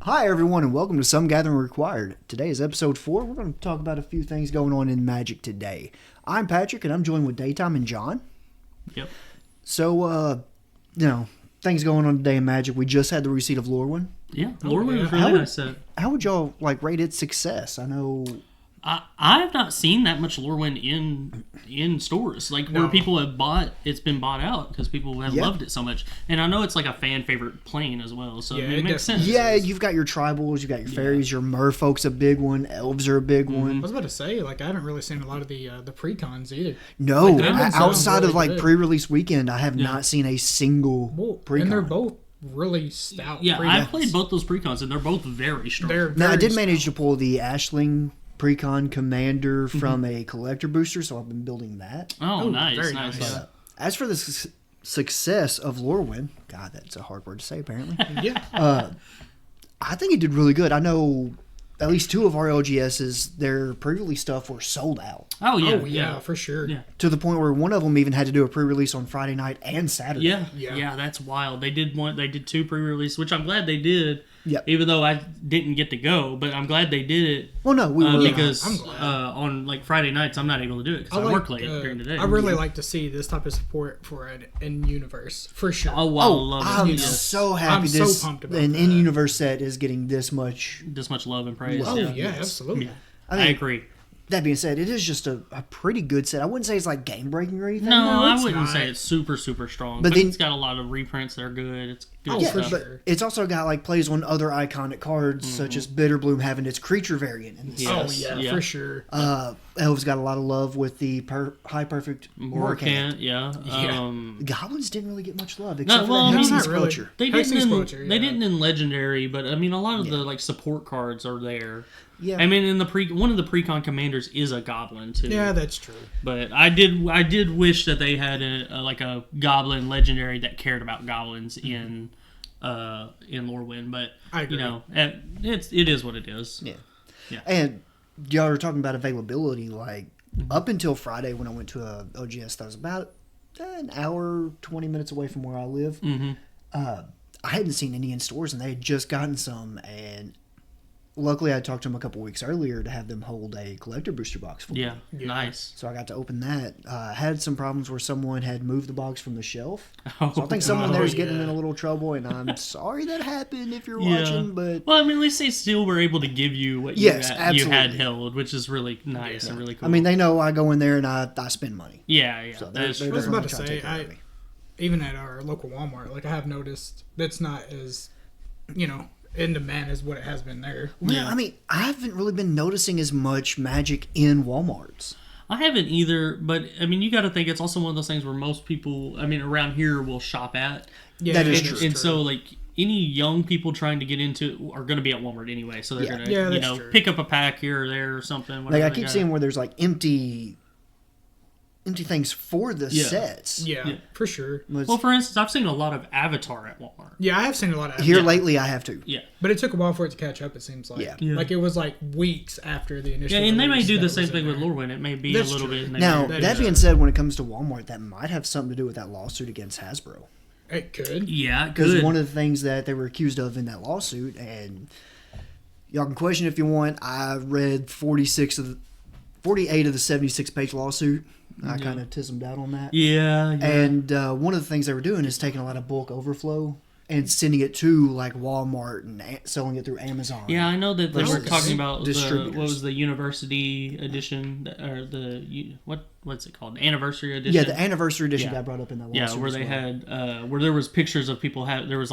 Hi everyone and welcome to Some Gathering Required. Today is episode 4. We're going to talk about a few things going on in Magic today. I'm Patrick and I'm joined with Daytime and John. Yep. So, things going on today in Magic. We just had the receipt of Lorwyn. Yeah, Lorwyn was really nice set. How would y'all rate its success? I know... I have not seen that much Lorwyn in stores, where people have it's been bought out because people have loved it so much. And I know it's like a fan favorite plane as well, so it makes sense. Yeah, you've got your tribals, you've got your fairies, your merfolk's a big one, elves are a big one. I was about to say, I haven't really seen a lot of the precons either. No, outside of pre-release weekend, I have not seen a single precon. And they're both really stout. Yeah, precons. I played both those precons, and they're both very strong. Now, I did manage to pull the Ashling precon commander from a collector booster, so I've been building that. Oh, nice. Very nice. As for the success of Lorwyn, God, that's a hard word to say apparently. Yeah. I think it did really good. I know at least 2 of our LGSs, their pre-release stuff were sold out. Oh yeah, yeah, for sure. Yeah. To the point where one of them even had to do a pre-release on Friday night and Saturday. Yeah, that's wild. They did 2 pre-release, which I'm glad they did. Yep. Even though I didn't get to go, but I'm glad they did it. Well, no, we were because on Friday nights I'm not able to do it because I work late during the day. I really like to see this type of support for an in-universe for sure. Oh wow, love it. I'm so happy I'm so pumped about an that. in-universe set is getting this much love and praise. Oh yeah, absolutely. Yeah. I agree. That being said, it is just a pretty good set. I wouldn't say it's like game breaking or anything. No, I it's wouldn't not. say it's super strong. But But then- it's got a lot of reprints that are good. It's good Oh, Yeah, for stuff. sure. it's also got plays on other iconic cards such as Bitterbloom having its creature variant in this. Yes, Oh yeah, yeah. for sure. Elves got a lot of love with the high perfect Morcant, Yeah. Goblins didn't really get much love except well, I for mean, that not Hexing really. Squelcher. They Hexing didn't. Squelcher, They yeah. didn't in Legendary, but I mean, a lot of the support cards are there. Yeah. I mean, in the one of the precon commanders is a goblin too. Yeah, that's true. But I did wish that they had a goblin legendary that cared about goblins in Lorwyn. But I agree. it is what it is. Yeah. And y'all were talking about availability. Up until Friday when I went to a OGS that was about an hour, 20 minutes away from where I live, I hadn't seen any in stores, and they had just gotten some. And luckily, I talked to them a couple weeks earlier to have them hold a collector booster box for me. Yeah, nice. So I got to open that. Had some problems where someone had moved the box from the shelf. Oh, So I think someone there is getting yeah. in a little trouble, and I'm sorry that happened if you're watching. But well, I mean, at least they still were able to give you what you had held, which is really nice and really cool. I mean, they know I go in there and I spend money. yeah. So That is they're true. I was definitely about to trying say, take care of me. even at our local Walmart, I have noticed that's not as, in demand as what it has been there. Well, Yeah. I mean, I haven't really been noticing as much Magic in Walmarts. I haven't either, but I mean, you got to think it's also one of those things where most people, I mean, around here will shop at. Yeah, That is that's true. And so, any young people trying to get into are going to be at Walmart anyway, so they're Yeah. going to, Yeah, that's true. pick up a pack here or there or something. Like whatever I they keep got. seeing where there's empty things for the sets. Yeah, for sure. Well, for instance, I've seen a lot of Avatar at Walmart. Yeah, I have seen a lot of Here lately, I have to. Yeah. but it took a while for it to catch up. It seems like, Yeah. it was weeks after the initial. Yeah, and they may release do that the was same in thing with there. Lorwyn. It may be That's a little true. bit. And they Now, may- that being said, when it comes to Walmart, that might have something to do with that lawsuit against Hasbro. It could. yeah, Because good. one of the things that they were accused of in that lawsuit, and y'all can question if you want, I read 48 of the 76-page lawsuit. I kind of tismed out on that. Yeah. And one of the things they were doing is taking a lot of bulk overflow and sending it to Walmart and selling it through Amazon. Yeah, I know that they were versus talking about distributors. what was the university edition or what's it called? The anniversary edition. Yeah, the anniversary edition Yeah. got brought up in that lawsuit. Yeah, where as they well. had where there was pictures of people there was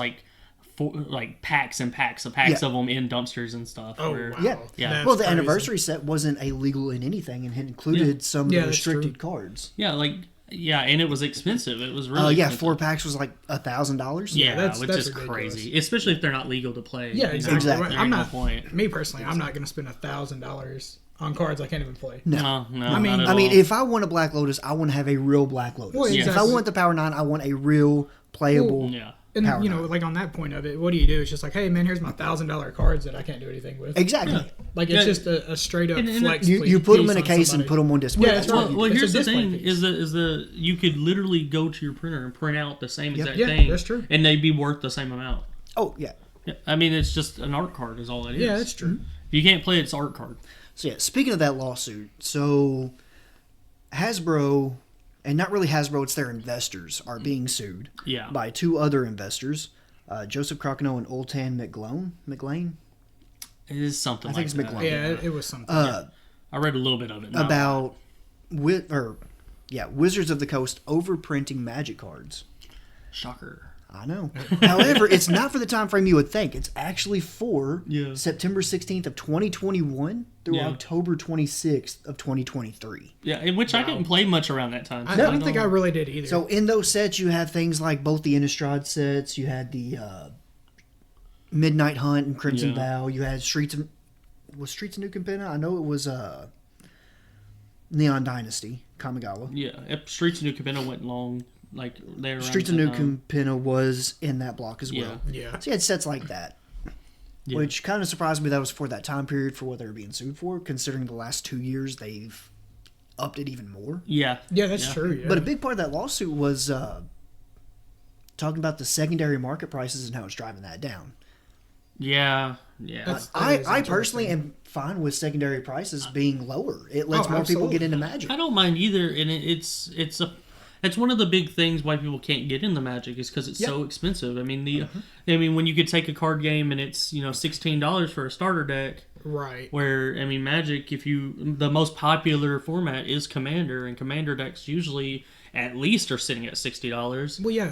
packs and packs of Yeah. them in dumpsters and stuff. Oh where, wow. Yeah. Yeah. That's Well, the crazy. anniversary set wasn't illegal in anything and had included some of Yeah, the that's true. restricted cards. Yeah, and it was expensive. It was really Yeah, expensive. 4 packs was $1,000. Yeah, that's which is ridiculous. crazy, especially if they're not legal to play. Yeah, exactly. Exactly. There I'm ain't no not. point. Me personally, I'm not going to spend $1,000 on cards I can't even play. No, I mean- not at I mean, all. if I want a Black Lotus, I want to have a real Black Lotus. Well, If I exactly. want the Power 9, I want a real playable. yeah. And Power on that point of it, what do you do? It's just hey man, here's my $1,000 cards that I can't do anything with. Exactly. It's Yeah. just a straight up And flex. You put them in a piece on case and somebody. put them on display. Yeah, that's right. Well, It's a here's the display thing: piece. is you could literally go to your printer and print out the same exact Yeah, thing, that's true. and they'd be worth the same amount. Oh, yeah. Yeah, I mean, it's just an art card is all it is. Yeah, that's true. If you can't play it, it's art card. So yeah, speaking of that lawsuit, so Hasbro, and not really Hasbro, it's their investors, are being sued by two other investors, Joseph Crocono and Oltan McLean. It is something I think like it's that. McLean. Yeah, it was something. I read a little bit of it. About Wizards of the Coast overprinting Magic cards. Shocker. I know. However, it's not for the time frame you would think. It's actually for September 16th of 2021 through October 26th of 2023. Yeah, in which I didn't play much around that time. I don't think I really did either. So in those sets, you have things like both the Innistrad sets. You had the Midnight Hunt and Crimson Vow. You had Streets of New Capenna? I know it was Neon Dynasty, Kamigawa. Yeah, Streets of New Capenna went long. Like there, Streets of New Capenna was in that block as well. Yeah. So you had sets like that, which kind of surprised me that was for that time period for what they were being sued for, considering the last 2 years they've upped it even more. Yeah, that's true. Yeah. But a big part of that lawsuit was talking about the secondary market prices and how it's driving that down. Yeah. I personally am fine with secondary prices being lower. It lets more people get into Magic. I don't mind either, and it's one of the big things why people can't get into Magic is because it's so expensive. I mean, when you could take a card game and it's $16 for a starter deck, right? Where Magic, the most popular format is Commander, and Commander decks usually at least are sitting at $60. Well, yeah,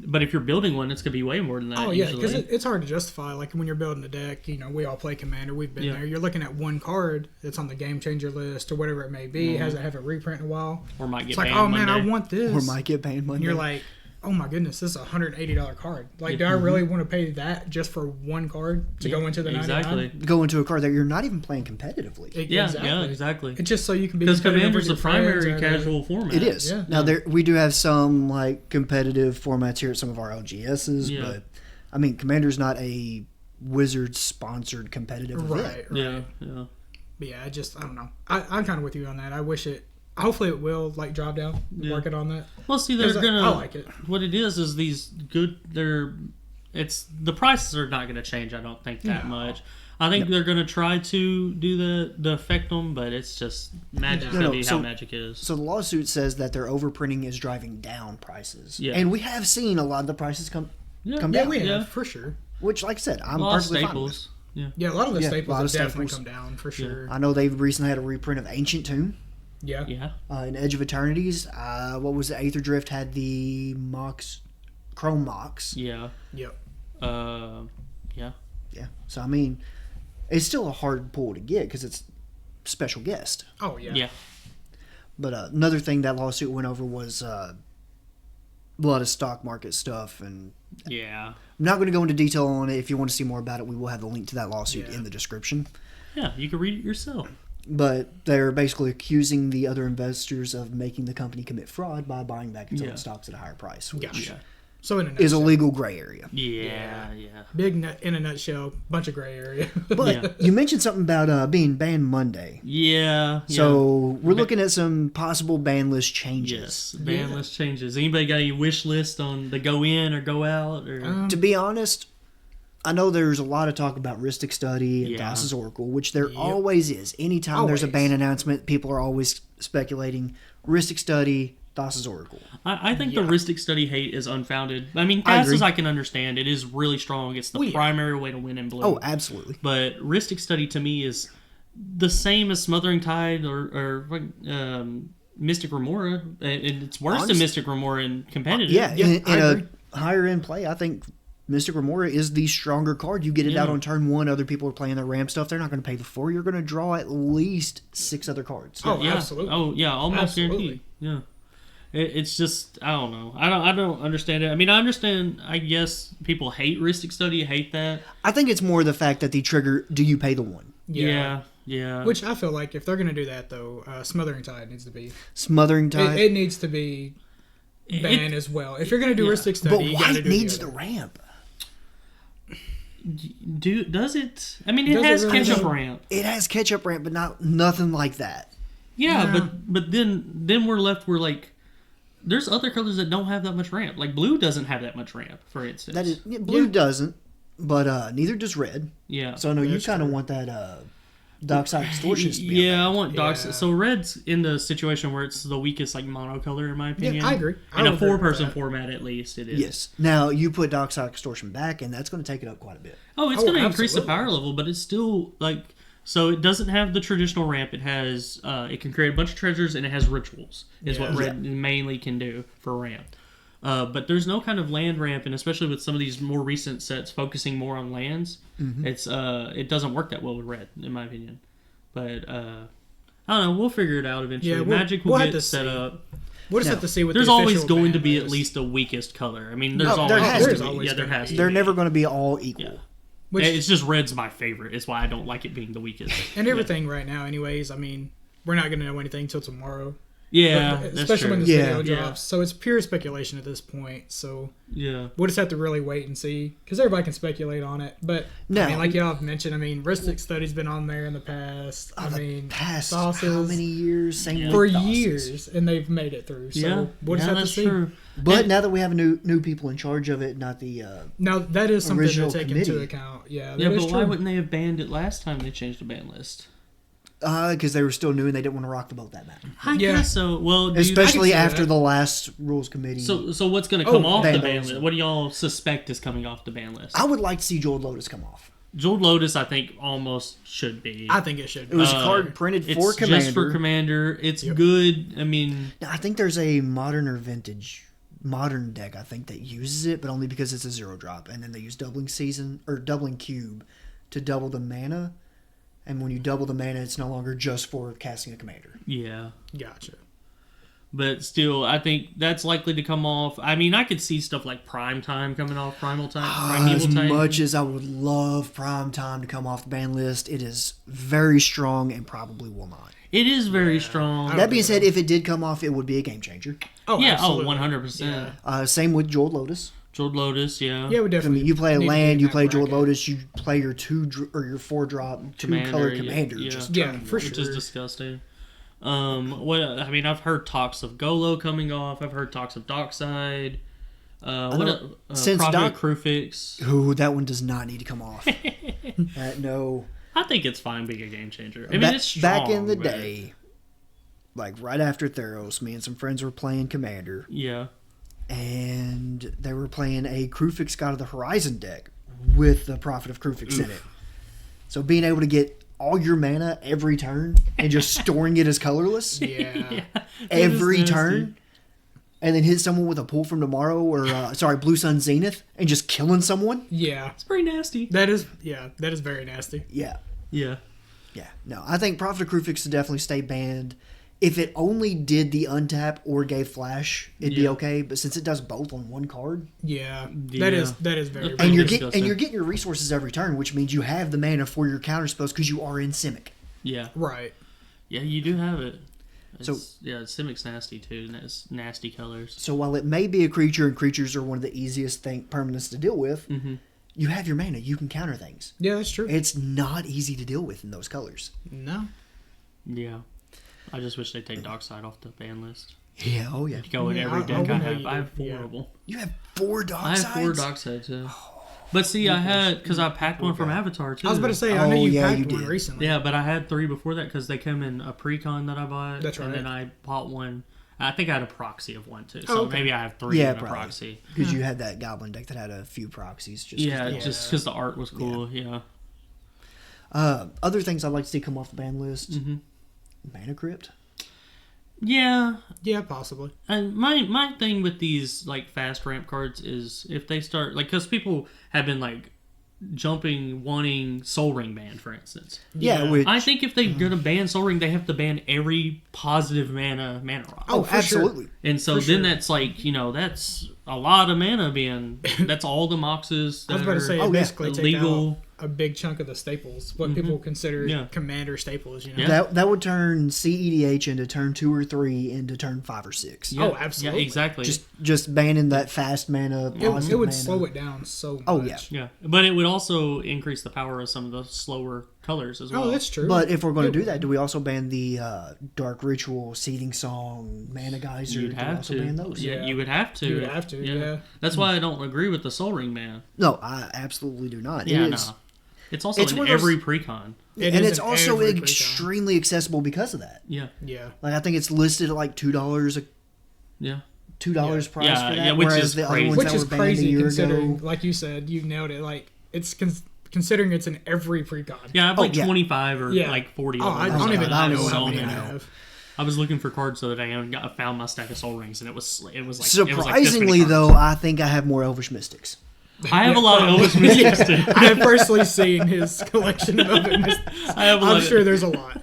but if you're building one, it's gonna be way more than that. Oh yeah, because it's hard to justify. Like when you're building a deck, we all play Commander. We've been there. You're looking at one card that's on the game changer list or whatever it may be. Hasn't had a reprint in a while. Or might get banned. It's like, man, I want this. Or might get banned Monday. And you're like, oh my goodness, this is a $180 card. Like, do I really want to pay that just for one card to go into the 99? Go into a card that you're not even playing competitively. Exactly. It's just so you can be because Commander's the primary casual format. It is. Yeah. Now we do have some like competitive formats here at some of our LGSs, but I mean, Commander's not a Wizards sponsored competitive event. Right. Yeah. But yeah, I don't know. I'm kind of with you on that. I wish it. Hopefully it will drop down. Working on that. Well, see, they're gonna. I like it. What it is these good. The prices are not gonna change. I don't think that much. I think they're gonna try to do the affect them, but it's just Magic's gonna be how Magic is. So the lawsuit says that their overprinting is driving down prices, and we have seen a lot of the prices come down. Yeah, we have for sure. Which, like I said, I'm perfectly fine with. Yeah, a lot of the staples have definitely come down for sure. I know they've recently had a reprint of Ancient Tomb. Yeah. In Edge of Eternities, what was it? Aether Drift had the Chrome Mox. Yeah. Yep. Yeah. So I mean, it's still a hard pull to get because it's special guest. Oh yeah. Yeah. But another thing that lawsuit went over was a lot of stock market stuff, and I'm not going to go into detail on it. If you want to see more about it, we will have the link to that lawsuit in the description. Yeah, you can read it yourself. But they're basically accusing the other investors of making the company commit fraud by buying back its own stocks at a higher price, which so in a nutshell, is a legal gray area. Yeah. Big in a nutshell, bunch of gray area. But you mentioned something about being banned Monday. Yeah. So we're looking at some possible ban list changes. Yes, ban list changes. Anybody got any wish list on the go in or go out? Or to be honest, I know there's a lot of talk about Rhystic Study and Thassa's Oracle, which there always is. Anytime there's a ban announcement, people are always speculating Rhystic Study, Thassa's Oracle. I think the Rhystic Study hate is unfounded. I mean, Thassa's I can understand. It is really strong. It's the primary way to win in blue. Oh, absolutely. But Rhystic Study to me is the same as Smothering Tide or Mystic Remora. And it's worse than Mystic Remora in competitive. In a higher end play, I think Mystic Remora is the stronger card. You get it out on turn one. Other people are playing their ramp stuff. They're not going to pay the 4. You're going to draw at least 6 other cards. Oh, absolutely. Oh, yeah, almost guaranteed. Yeah. It's just, I don't know. I don't understand it. I mean, I understand, I guess, people hate Rhystic Study, hate that. I think it's more the fact that the trigger, do you pay the 1? Yeah. Which I feel like if they're going to do that, though, Smothering Tide needs to be. Smothering Tide? It needs to be banned as well. If you're going to do Rhystic Study, but you got to do needs the ramp. Does it? I mean, it has catch-up ramp. It has catch-up ramp, but nothing like that. Yeah, but then we're left, there's other colors that don't have that much ramp. Like blue doesn't have that much ramp, for instance. Blue doesn't, But neither does red. Yeah. So I know you kind of want that Dockside Extortionist to be Yeah, I want Dockside. Yeah. So red's in the situation where it's the weakest like monocolor in my opinion. Yeah, I agree. In I a would agree with 4-person that. format at least it is. Yes. Now you put Dockside Extortion back, and that's going to take it up quite a bit. Oh, it's Oh, going to increase the absolutely. power level, but it's still like so. It doesn't have the traditional ramp. It has it can create a bunch of treasures and it has rituals. Is what Yeah. red mainly can do for ramp. But there's no kind of land ramp, and especially with some of these more recent sets focusing more on lands, it's it doesn't work that well with red, in my opinion. But I don't know. We'll figure it out eventually. Yeah, Magic will we'll have get to set see. up. We'll just No. have to see what There's the always official going to ban be at is. least a weakest color. I mean, there's Oh, always there has going to to be. be. Yeah, there gonna has be. to They're be. never going to be all equal. Yeah. Which, It's just red's my favorite. It's why I don't like it being the weakest. and everything right now, anyways. I mean, we're not going to know anything until tomorrow. Yeah, But- that's especially true. when this video Yeah. drops. So it's pure speculation at this point. So Yeah. we'll just have to really wait and see, because everybody can speculate on it. But No. I mean, like y'all have mentioned, I mean, Ristic Study's been on there in the past. I mean, Past Thassa's how many years? Same Yeah. with for Thassas. years, and they've made it through. So Yeah, we'll just have to that's see. true. But And- now that we have new people in charge of it, not the Now that is something to Original take committee. into account. Yeah, that Yeah, is but why true. wouldn't they have banned it last time they changed the ban list? because they were still new and they didn't want to rock the boat that bad. I Yeah. guess so. Well, do Especially see after that. the last rules committee. so what's going to come off the ban vandalism. list? What do y'all suspect is coming off the ban list? I would like to see Jeweled Lotus come off. Jeweled Lotus, I think, almost should be. I think it should. It Be. was a card printed It's for Commander. just for Commander. It's Yep. good. I mean, Now, I think there's a modern or vintage modern deck I think that uses it, but only because it's a 0-drop, and then they use doubling season or doubling cube to double the mana. And when you double the mana, it's no longer just for casting a commander. yeah. Gotcha. But still, I think that's likely to come off. I mean, I could see stuff like Prime Time coming off, Primal Time, As Primeval Time. much as I would love Prime Time to come off the ban list, it is very strong and probably will not. It is very strong. That being said, if it did come off, it would be a game changer. Oh, Yeah, absolutely. 100%. Same with Jeweled Lotus. Jeweled Lotus, yeah. Yeah, we I definitely. mean, you play a need to be land, in you that play Jeweled bracket. Lotus, you play your 4-drop, 2-color commander. yeah. Just Yeah, turn for one. Which sure. is disgusting. What I mean, I've heard talks of Golo coming off. I've heard talks of Dockside. Since Prophet Doc- Crewfix. Ooh, that one does not need to come off. No. I think it's fine being a game changer. I mean, it's strong, back in the but- day, like right after Theros, me and some friends were playing Commander, Yeah. and they were playing a Crewfix God of the Horizon deck with the Prophet of Crewfix in it. So being able to get all your mana every turn and just storing it as colorless Yeah. every nasty. turn, and then hit someone with a Pull from Tomorrow or Blue Sun Zenith and just killing someone. Yeah. It's pretty nasty. That is very nasty. Yeah. Yeah. Yeah, no, I think Prophet of Crewfix should definitely stay banned. If it only did the untap or gave flash, it'd be Yeah. okay. But since it does both on one card, Yeah. Yeah. That is very And and disgusting. you're getting your resources every turn, which means you have the mana for your counter spells because you are in Simic. Yeah. right. Yeah, you do have it. So- yeah, Simic's nasty too. And it's nasty colors. So while it may be a creature, and creatures are one of the easiest permanents to deal with, you have your mana. You can counter things. Yeah, that's true. It's not easy to deal with in those colors. No. Yeah. I just wish they'd take Dockside off the ban list. Yeah, oh yeah. Go in Yeah, every I deck would I know have. you I have did, 4 yeah. of them. You have 4 I Docksides? have 4 Docksides too. But see, I had because I packed one from Avatar too. I was about to say, I know Oh, you yeah, packed you one did. recently. Yeah, but I had 3 before that because they came in a precon that I bought. That's And right. then I bought one. I think I had a proxy of one too. So Oh, okay. maybe I have 3 Yeah, in a probably. proxy. Because you had that Goblin deck that had a few proxies. Just 'cause Yeah, they- just because the art was cool. Yeah. Other things I'd like to see come off the ban list. Mm-hmm. Mana Crypt. Yeah. Yeah, possibly. And my thing with these like fast ramp cards is if they start like because people have been like wanting Soul Ring ban, for instance. Yeah, Yeah. which I think if they're gonna ban Soul Ring, they have to ban every positive mana rock. oh, for sure. absolutely. And so For then sure. that's like that's a lot of mana being. That's all the moxes. I was that about to say, are Oh, yeah. basically take illegal. out a big chunk of the staples, what people consider Yeah. commander staples, you know? Yeah. That would turn CEDH into turn 2 or 3 into turn 5 or 6. Yeah, Oh, absolutely. Yeah, exactly. Just banning that fast mana. It, positive it would mana. slow it down so much. Oh, yeah. Yeah, but it would also increase the power of some of the slower colors as well. Oh, that's true. But if we're going to do that, do we also ban the Dark Ritual, Seething Song, Mana Geyser? You'd have also to. ban those? Yeah, you would have to. You would have to, yeah. That's why I don't agree with the Soul Ring ban. No, I absolutely do not. Yeah, it is, no. It's also in every precon. and it's also extremely accessible because of that. Yeah. Yeah. Like I think it's listed at like $2 Yeah. $2 price for that. Yeah, which whereas is the crazy. other ones Which that is were banned crazy a year considering, ago. like you said, you nailed it. Like, it's considering it's in every precon. Yeah, I have like yeah. 25 or like 40 Oh, of them. I don't even know I don't how know many how I many. have. I was looking for cards the other day and I found my stack of Soul Rings and it was like Surprisingly, it was like this many though, I think I have more Elvish Mystics. cards. I have a lot of Elvis Mystics too. I have personally seen his collection of Elvis. I'm sure there's a lot.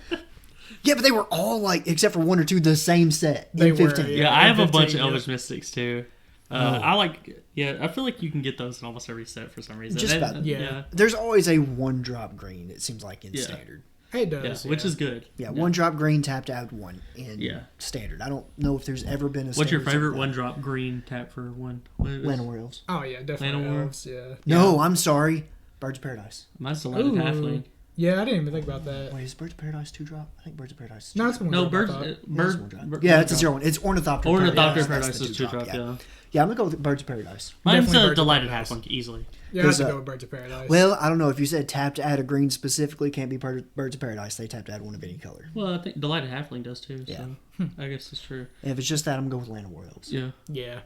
Yeah, but they were all like, except for one or two, the same set They in were, 15. Yeah, I have a 15, bunch of yeah. Elvis Mystics too. I feel like you can get those in almost every set for some reason. Just about. Yeah. There's always a 1-drop green, it seems like, in Standard. It Yeah, does. which is good. Yeah, 1-drop green, tapped out 1 in Yeah. Standard. I don't know if there's ever been a What's your Standard favorite something like 1-drop green tap for one? What is it? Llanowar Elves. Oh, yeah, definitely. Llanowar. Elves, yeah. No, I'm sorry. Birds of Paradise. Mine's Delighted Ooh. Halfling. Yeah, I didn't even think about that. Wait, is Birds of Paradise 2-drop? I think Birds of Paradise is No, it's one No, drop, birds. I thought. Yeah, it's a 0-1. It's Ornithopter. Ornithopter Paradise. Paradise is 2-drop. Yeah. Yeah, I'm going to go with Birds of Paradise. Mine's Definitely a Birds of Delighted Paradise. Halfling easily. Yeah, I have to 'Cause, go with Birds of Paradise. Well, I don't know. If you said tap to add a green specifically, can't be Birds of Paradise. They tap to add one of any color. Well, I think Delighted Halfling does too. Yeah. So I guess it's true. And if it's just that, I'm going to go with Llanowar Elves. Yeah. yeah.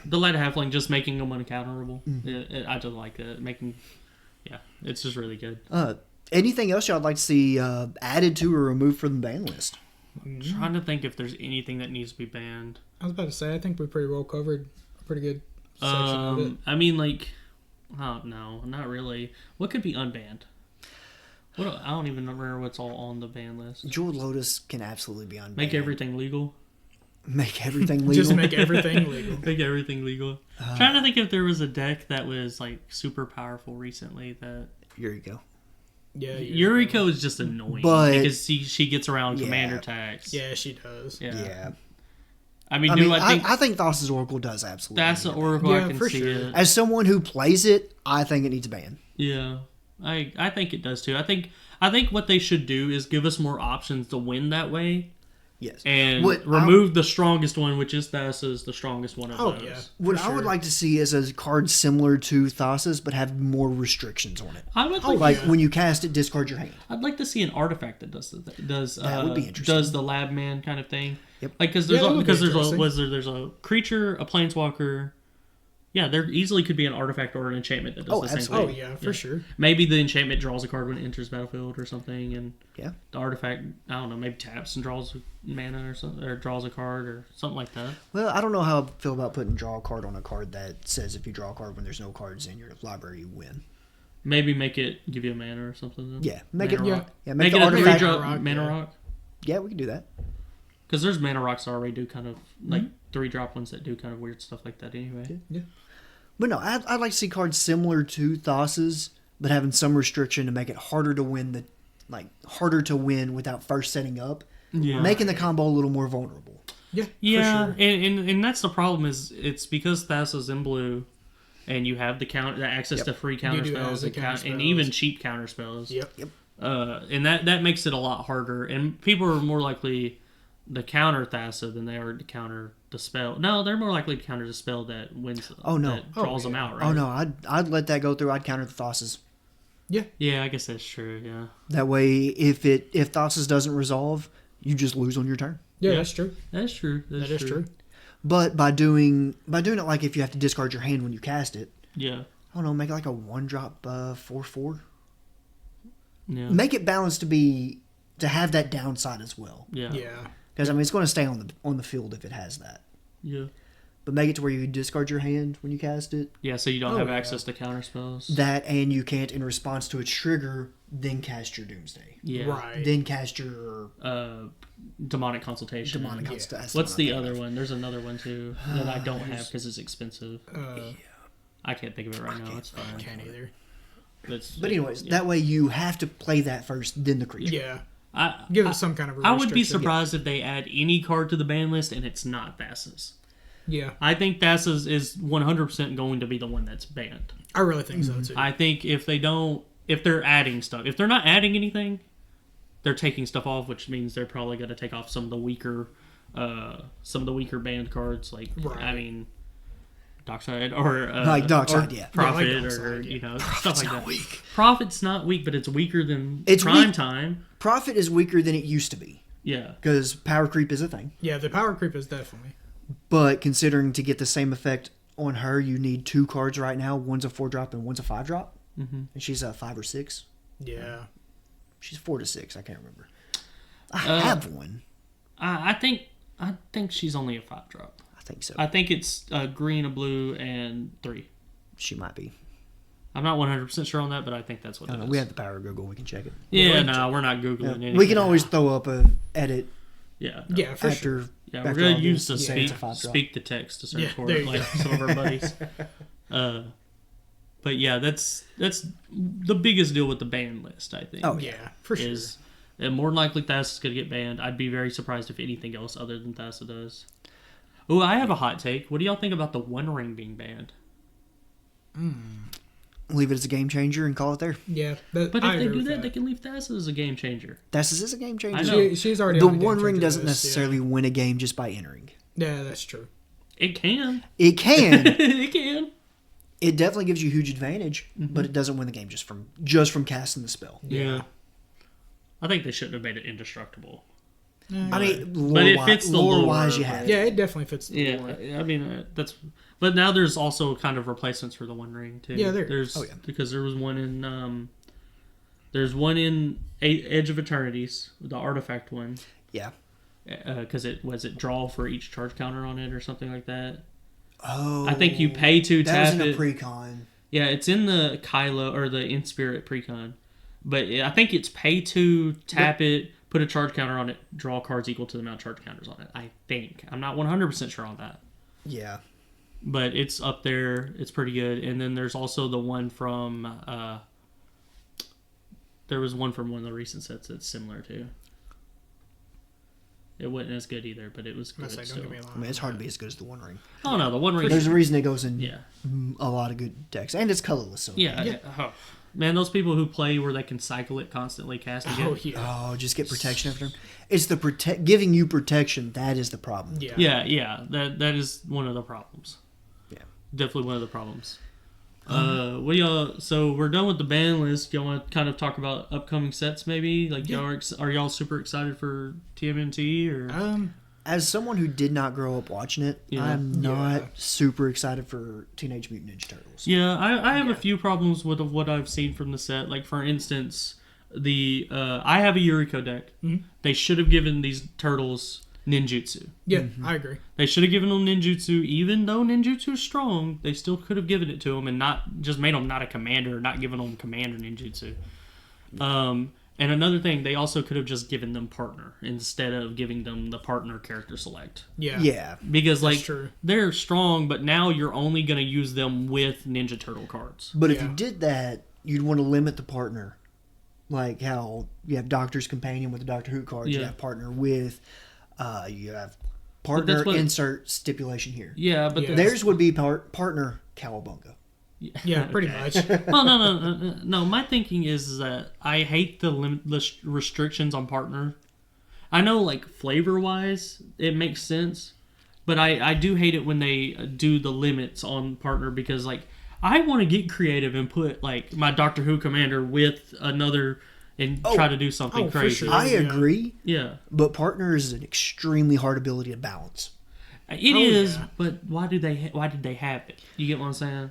Delighted Halfling just making them uncounterable. I just like that. It's just really good. Anything else y'all like to see added to or removed from the ban list? I'm trying to think if there's anything that needs to be banned. I was about to say, I think we pretty well covered a pretty good section of it. I mean, like, oh no, not really. What could be unbanned? I don't even remember what's all on the ban list. Jeweled Lotus can absolutely be unbanned. Make everything legal. Make everything legal. Just make everything legal. Make everything legal. Trying to think if there was a deck that was like super powerful recently that. Yuriko. Yeah. Yuriko is just annoying because she gets around commander tags. Yeah, she does. Yeah. I mean, I think Thassa's Oracle does absolutely. That's need an to ban. Oracle. Yeah, I can for see sure. it. As someone who plays it, I think it needs a ban. Yeah, I think it does too. I think what they should do is give us more options to win that way. Yes. And remove the strongest one, which is Thassa's the strongest one of those. Yeah. What I would like to see is a card similar to Thassa's, but have more restrictions on it. I would Like when you cast it, discard your hand. I'd like to see an artifact that That would be interesting. does the lab man kind of thing. Yep. Like there's a creature, a planeswalker. Yeah, there easily could be an artifact or an enchantment that does the same absolutely. thing. Oh, yeah, for sure. Maybe the enchantment draws a card when it enters battlefield or something, and Yeah. the artifact, I don't know, maybe taps and draws mana or something, or draws a card or something like that. Well, I don't know how I feel about putting draw a card on a card that says if you draw a card when there's no cards in your library, you win. Maybe make it give you a mana or something. Then. Yeah, make Mana it. rock. Yeah, Make the it a artifact. 3-drop mana rock. Yeah, we can do that. Because there's mana rocks that already do kind of like 3-drop ones that do kind of weird stuff like that anyway. Yeah. But no, I'd like to see cards similar to Thassa's, but having some restriction to make it harder to win without first setting up, making the combo a little more vulnerable. Yeah. Yeah, For sure. and that's the problem is it's because Thassa's in blue, and you have the access to free counter do have spells the and, counter and spells. even cheap counter spells. Yep. And that makes it a lot harder, and people are more likely to counter Thassa than they are to counter the spell. No, they're more likely to counter the spell that wins. That draws them out. Right? Oh no, I'd let that go through. I'd counter the Thassa's. Yeah, I guess that's true. Yeah. That way, if Thassa's doesn't resolve, you just lose on your turn. Yeah, that's true. That's true. That is true. But by doing it like if you have to discard your hand when you cast it, Yeah. I don't know, make it like a 1-drop 4/4. Yeah. Make it balanced to have that downside as well. Yeah. Yeah. Because I mean, it's going to stay on the field if it has that. Yeah. But make it to where you discard your hand when you cast it. Yeah, so you don't have access to counter spells. That, and you can't, in response to a trigger, then cast your Doomsday. Yeah. Right. Then cast your Demonic Consultation. Consultation. What's the other one? There's another one too that I don't have because it's expensive. I can't think of it right now. It's fine. I can't either. But anyways, that way you have to play that first, then the creature. Yeah. Give it some kind of I would be restriction. surprised if they add any card to the ban list and it's not Thassa's. Yeah. I think Thassa's is 100% going to be the one that's banned. I really think so too. I think if they don't if they're adding stuff. If they're not adding anything, they're taking stuff off, which means they're probably going to take off some of the weaker banned cards. Like, Right. I mean, Dockside or like Dockside, or yeah. Profit, Yeah, like or Dockside, stuff like not that. weak. Profit's not weak, but it's weaker than It's Prime weak. Time. Profit is weaker than it used to be Yeah. because power creep is a thing. Yeah, the power creep is definitely. But considering to get the same effect on her, you need 2 cards right now. One's a 4-drop and one's a 5-drop. Mm-hmm. And she's a 5 or 6. Yeah. She's 4 to 6. I can't remember. I have one. I think she's only a 5-drop. I think so. I think it's a green, a blue, and 3. She might be. I'm not 100% sure on that, but I think that's what I it don't is. know. We have the power of Google. We can check it. Yeah, no, we're not Googling Yeah. anything. We can always throw up a edit Yeah. Yeah, for after. sure. Yeah, after we're going all to use this. the Yeah, it's a 5-drop. speak the text to search Yeah, for there it, you like go. some of our buddies. But yeah, that's the biggest deal with the ban list, I think. Oh, Yeah, for sure. Is more than likely Thassa's going to get banned. I'd be very surprised if anything else other than Thassa does. Oh, I have a hot take. What do y'all think about the One Ring being banned? Leave it as a game changer and call it there. Yeah, But if I they agree do with that, they can leave Thassa as a game changer. This is a game changer. I know. She's already The on One game Ring changer doesn't list, necessarily win a game just by entering. Yeah, that's true. It can. It can. It can. It definitely gives you huge advantage, but it doesn't win the game just from casting the spell. Yeah. I think they shouldn't have made it indestructible. I mean, But it fits the lore, wise, you but- have. Yeah, it definitely fits the Yeah, lore. I mean that's. But now there's also kind of replacements for the One Ring too. Yeah, there is. there's Oh, yeah. because there was one in there's one in Edge of Eternities, the artifact one. Yeah. Because it draw for each charge counter on it or something like that. Oh. I think you pay to that tap was in a it. precon. Yeah, it's in the Kylo or the In Spirit precon, but I think it's pay to tap it, put a charge counter on it, draw cards equal to the amount of charge counters on it. I think I'm not 100% sure on that, Yeah. but it's up there. It's pretty good. And then there's also the one from there was one from one of the recent sets that's similar too. It wasn't as good either, but it was good Don't still. get me wrong. I mean, it's hard to be as good as the One Ring. Oh no, the One Ring. There's a reason it goes in Yeah. a lot of good decks, and it's colorless. So Yeah. Oh, man, those people who play where they can cycle it constantly, casting Oh, it. yeah. Oh, just get protection after him. It's the giving you protection that is the problem. Yeah. Yeah. That is one of the problems. Yeah. Definitely one of the problems. What y'all? So we're done with the ban list. Y'all want to kind of talk about upcoming sets, maybe? Like, y'all are y'all super excited for TMNT or? As someone who did not grow up watching it, Yeah. I'm not Yeah. super excited for Teenage Mutant Ninja Turtles. Yeah, I have a few problems with what I've seen from the set. Like, for instance, I have a Yuriko deck. Mhm. They should have given these turtles ninjutsu. Yeah, I agree. They should have given them ninjutsu, even though ninjutsu is strong. They still could have given it to them and not just made them not a commander, not given them commander ninjutsu. And another thing, they also could have just given them partner instead of giving them the partner character select. Yeah. Yeah. Because like true. they're strong, but now you're only going to use them with Ninja Turtle cards. But if Yeah. you did that, you'd want to limit the partner. Like how you have Doctor's Companion with the Doctor Who cards. You Yeah. have partner with, you have partner that's what- insert stipulation here. Yeah, but Yeah. Theirs would be partner Cowabunga. Yeah, pretty Okay. much. Well, no. My thinking is that I hate the restrictions on partner. I know, like, flavor-wise, it makes sense. But I do hate it when they do the limits on partner because, like, I want to get creative and put, like, my Doctor Who commander with another and try to do something for crazy. sure. I Yeah. agree, Yeah. but partner is an extremely hard ability to balance. It is, yeah. but why did they have it? You get what I'm saying?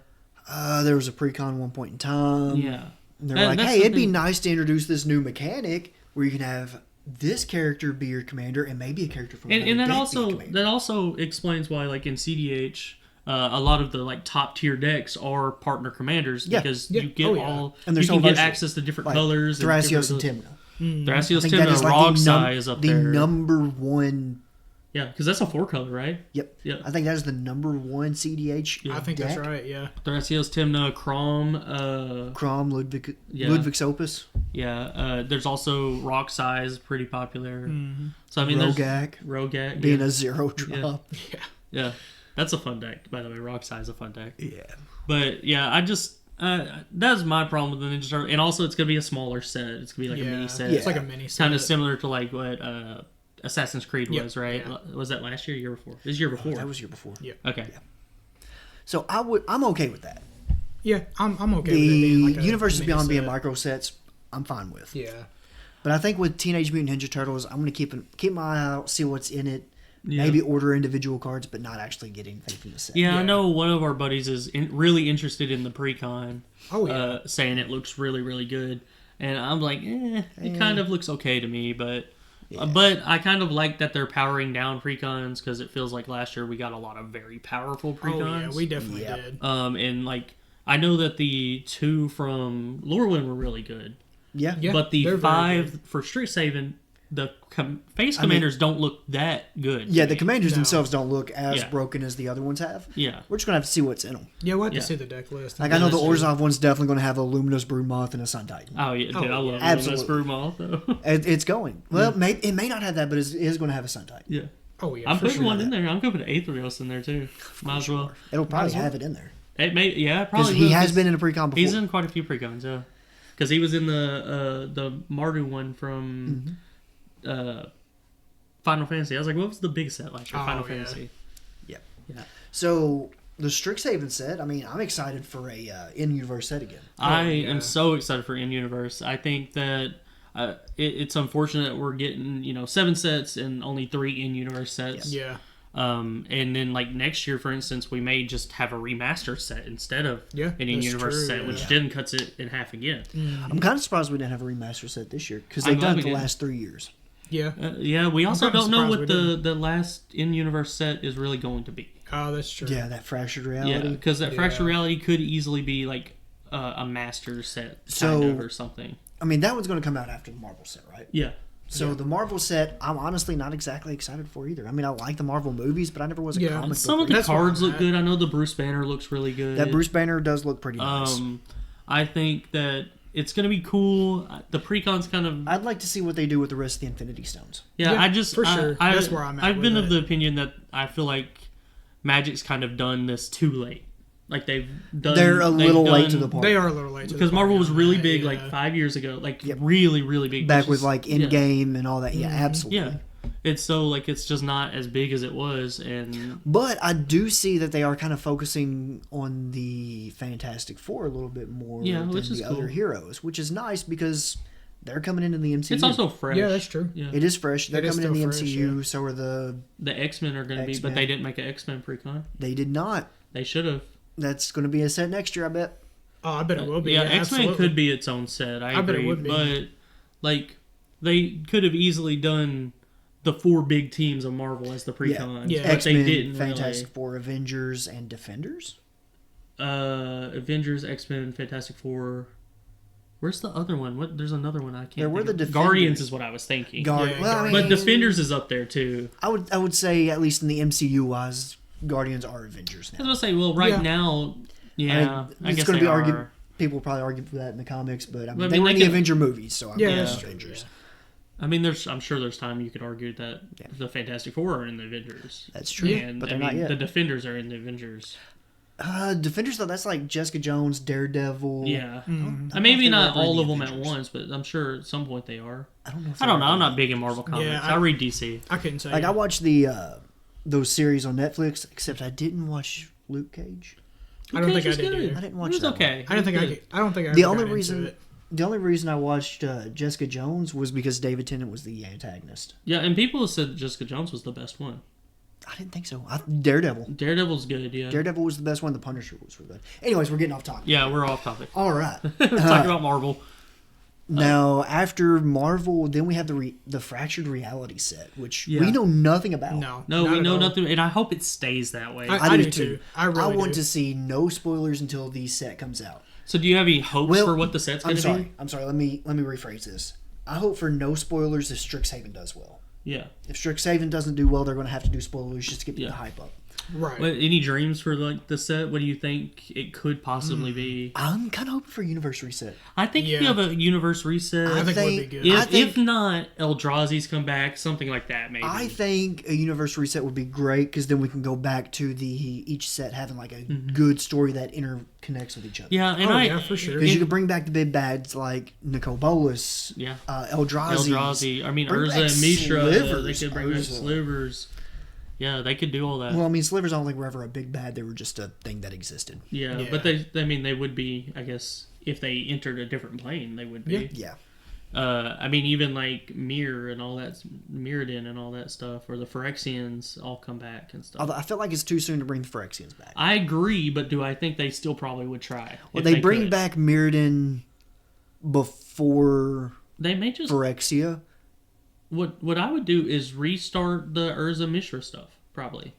There was a precon one point in time. Yeah. And they're like, that's hey, it'd be something- nice to introduce this new mechanic where you can have this character be your commander and maybe a character from And another that deck be your commander. that also explains why, like in CDH, a lot of the like top tier decks are partner commanders Yeah. because Yeah. you get Oh, yeah. all And they're you so can get versatile. access to different Like colors. Thrasios and different Timna. Thrasios, I think Timna, that is like Rog the, Sai is up the there. number one. Yeah, because that's a 4-color, right? Yep. Yeah. I think that is the number one CDH. I think deck. that's right, yeah. Thrasios, Timna, Crom. Crom, Ludwig, Yeah. Ludwig's Opus, Yeah. There's also Rock Size, pretty popular. Mm-hmm. So I mean, there's Rogak Rogak being yeah. a 0 drop. Yeah, that's a fun deck. By the way, Rock Size is a fun deck. Yeah. But yeah, That's my problem with the Ninja Turtle, and also it's gonna be a smaller set. It's gonna be like a mini set. It's like a mini set, kind of similar to like what Assassin's Creed was, right? Yeah. Was that last year? Year before? This year before. That was year before. Yeah. Okay. Yeah. So I'm okay with that. Yeah, I'm okay with it The being like a Universes mini Beyond being set. micro sets, I'm fine with. Yeah. But I think with Teenage Mutant Ninja Turtles, I'm going to keep my eye out, see what's in it. Yeah. Maybe order individual cards, but not actually get anything from the set. Yeah, I know one of our buddies is really interested in the precon. Oh, yeah. Saying it looks really, really good. And I'm like, it kind of looks okay to me, but I kind of like that they're powering down precons because it feels like last year we got a lot of very powerful precons. Oh, yeah, we definitely did. And like, I know that the 2 from Lorwyn were really good. Yeah. But the 5 for Strixhaven, the face commanders don't look that good. Yeah, the commanders themselves don't look as broken as the other ones have. Yeah. We're just going to have to see what's in them. Yeah, we'll have to see the deck list. Like, I know the Orzhov one's definitely going to have a Luminous Broodmoth and a Sun Titan. Oh, yeah, dude, I love absolutely. Luminous Broodmoth, though. It's going. Well, it may not have that, but it is going to have a Sun Titan. Yeah. Oh, yeah. I'm putting one in there. I'm going to put Aetherios in there, too. Might as well. It'll probably have it in there. It may, yeah, probably. He has been in a precon before. He's in quite a few precons, yeah. Because he was in the Mardu one from Final Fantasy. I was like, what was the big set last year? Final Fantasy. Yeah. So the Strixhaven set, I mean, I'm excited for a in-universe set again. I am so excited for in-universe. I think that it's unfortunate that we're getting 7 sets and only 3 in-universe sets. Yeah. And then like next year, for instance, we may just have a remaster set instead of an in-universe set, which then cuts it in half again. Mm-hmm. I'm kind of surprised we didn't have a remaster set this year because they've done it the last 3 years. Yeah. Yeah, we also don't know what the last in-universe set is really going to be. Oh, that's true. Yeah, that Fractured Reality. Yeah, because that Fractured Reality could easily be like a master set or something. I mean, that one's going to come out after the Marvel set, right? Yeah. So the Marvel set, I'm honestly not exactly excited for either. I mean, I like the Marvel movies, but I never was a comic book. Some of the cards look good. I know the Bruce Banner looks really good. That Bruce Banner does look pretty nice. I think that it's going to be cool. The precon's kind of... I'd like to see what they do with the rest of the Infinity Stones. Yeah, for sure. That's where I'm at. I've been of the opinion that I feel like Magic's kind of done this too late. Like they're a little late to the party. They are a little late to the party. Because Marvel was really big like 5 years ago. Like really, really big. Back with like Endgame and all that. Yeah, absolutely. Yeah. It's so like it's just not as big as it was, but I do see that they are kind of focusing on the Fantastic Four a little bit more than the other heroes, which is nice because they're coming into the MCU. It's also fresh. Yeah, that's true. Yeah. It is fresh. They're coming in the MCU. So are the X-Men are going to be, but they didn't make an X-Men precon. They did not. They should have. That's going to be a set next year, I bet. Oh, I bet it will be. Yeah, X-Men could be its own set. I agree. bet it would be. But like they could have easily done the 4 big teams of Marvel as the precons. Yeah. But X-Men, they didn't Fantastic Four, Avengers, and Defenders. Avengers, X-Men, Fantastic Four. Where's the other one? There's another one I can't. There were the Defenders. Guardians is what I was thinking. But Defenders is up there too. I would say at least in the MCU wise, Guardians are Avengers now. I was gonna say, well, right now, I guess going to be are. argued. People will probably argue for that in the comics, but I mean, they were in the Avenger movies, so I'm that's Avengers. True, I mean, I'm sure there's time you could argue that the Fantastic Four are in the Avengers. That's true, but they're not yet. The Defenders are in the Avengers. Defenders though, that's like Jessica Jones, Daredevil. Yeah, maybe not all of them at once, but I'm sure at some point they are. I don't know. I don't know. I'm not big in Marvel comics. Yeah, I read DC. I couldn't say. Like I watched those series on Netflix, except I didn't watch Luke Cage. I don't think I did either. I didn't watch it. It was okay. I don't think I. The only reason I watched Jessica Jones was because David Tennant was the antagonist. Yeah, and people have said that Jessica Jones was the best one. I didn't think so. Daredevil's good, yeah. Daredevil was the best one. The Punisher was really good. Anyways, we're getting off topic. Yeah, we're off topic. All right. Talking about Marvel. Now, after Marvel, then we have the Fractured Reality set, which we know nothing about. No, we know nothing, and I hope it stays that way. I do too. I want to see no spoilers until the set comes out. So, do you have any hopes for what the set's going to be? I'm sorry. Let me rephrase this. I hope for no spoilers if Strixhaven does well. Yeah. If Strixhaven doesn't do well, they're going to have to do spoilers just to get the hype up. Right. Any dreams for like the set? What do you think it could possibly be? I'm kind of hoping for universe reset. I think if you have a universe reset, I think it would be good. If not, Eldrazi's come back, something like that, maybe. I think a universe reset would be great because then we can go back to each set having like a good story that interconnects with each other. Yeah, and for sure. Because you could bring back the big bads like Nicol Bolas, Eldrazi. I mean, Bring Urza back and Mishra. Slivers. They could bring back Urza. Slivers. Yeah, they could do all that. Well, I mean, Slivers I don't think were ever a big bad. They were just a thing that existed. Yeah, but they would be, I guess, if they entered a different plane, they would be. Yeah. I mean, even like Mirror and all that, Mirrodin and all that stuff, or the Phyrexians all come back and stuff. Although I feel like it's too soon to bring the Phyrexians back. I agree, but do I think they still probably would try? Well, they bring back Mirrodin before they may just Phyrexia. What I would do is restart the Urza Mishra stuff, probably.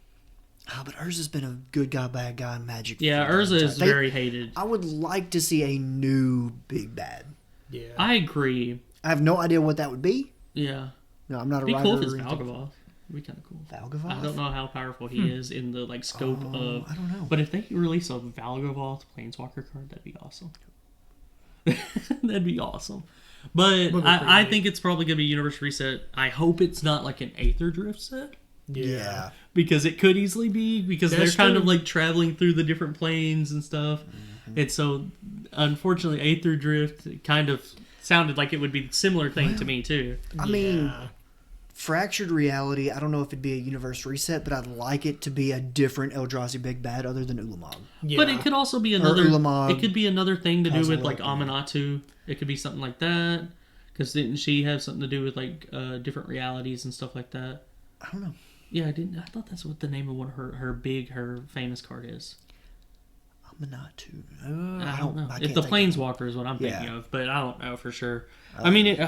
Oh, but Urza's been a good guy, bad guy in Magic. Yeah, Urza is very hated. I would like to see a new big bad. Yeah, I agree. I have no idea what that would be. Yeah. No, I'm not a It'd be writer. cool if it's Valgavoth. It'd be kind of cool. Valgavoth? I don't know how powerful he is in the like scope of. I don't know. But if they release a Valgavoth Planeswalker card, that'd be awesome. That'd be awesome. But I think it's probably going to be Universe Reset. I hope it's not like an Aether Drift set. Yeah. Because it could easily be, because they're kind of like traveling through the different planes and stuff. Mm-hmm. And so, unfortunately, Aether Drift kind of sounded like it would be a similar thing to me, too. I mean, Fractured Reality, I don't know if it'd be a Universe Reset, but I'd like it to be a different Eldrazi big bad other than Ulamog. Yeah. But it could also be another. It could be another thing to do with like Aminatou. It could be something like that. Because didn't she have something to do with like different realities and stuff like that? I don't know. Yeah, I didn't. I thought that's what the name of one of her famous card is. Aminatou. I don't know. If the Planeswalker is what I'm thinking of, but I don't know for sure. I mean,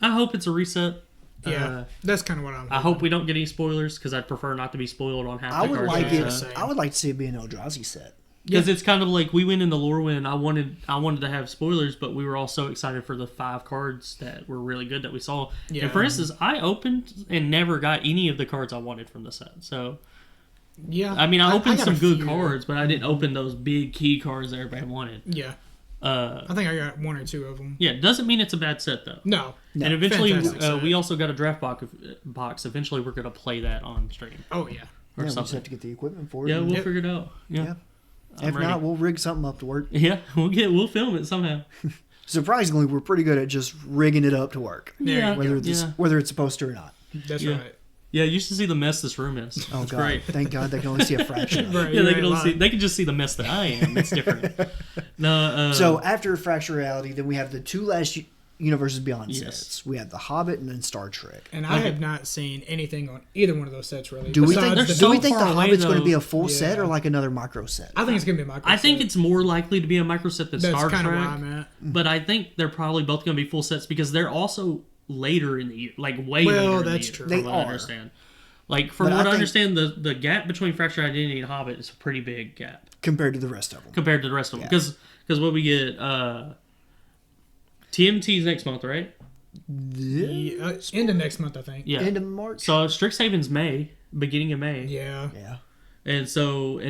I hope it's a reset. Yeah, that's kind of what I'm hoping. I hope we don't get any spoilers, because I'd prefer not to be spoiled on half the cards. I would like to see it be an Eldrazi set. Because it's kind of like we went into Lorwyn. I wanted to have spoilers, but we were all so excited for the 5 cards that were really good that we saw. Yeah. And for instance, I opened and never got any of the cards I wanted from the set. So, yeah, I mean, I opened some good cards, but I didn't open those big key cards that everybody wanted. Yeah. I think I got 1 or 2 of them. Yeah, doesn't mean it's a bad set though. No. And eventually, we also got a draft box. Eventually, we're going to play that on stream. Oh yeah. Or we something. just have to get the equipment for it. Yeah, we'll figure it out. Yeah. If not, we'll rig something up to work. Yeah, we'll film it somehow. Surprisingly, we're pretty good at just rigging it up to work. Yeah. Whether it's supposed to or not. That's right. Yeah, you should see the mess this room is. Oh, it's God. great. Thank God they can only see a fraction of it. Right, yeah, they can just see the mess that I am. It's different. No. So after Fractured Reality, then we have the 2 last Universes Beyond sets. We have The Hobbit and then Star Trek. And I have not seen anything on either one of those sets really. Do we think The Hobbit's going to be a full set or like another micro set? I think it's going to be a micro set. I think it's more likely to be a micro set than Star Trek. That's kind of where I'm at. But I think they're probably both going to be full sets because they're also later in the year. Like way later in the year. Well, that's true. They are. I understand. Like, from what I understand, the gap between Fractured Identity and Hobbit is a pretty big gap. Compared to the rest of them. Because what we get, TMT's next month, right? End of next month, I think. Yeah. End of March. So Strixhaven's May, beginning of May. Yeah. And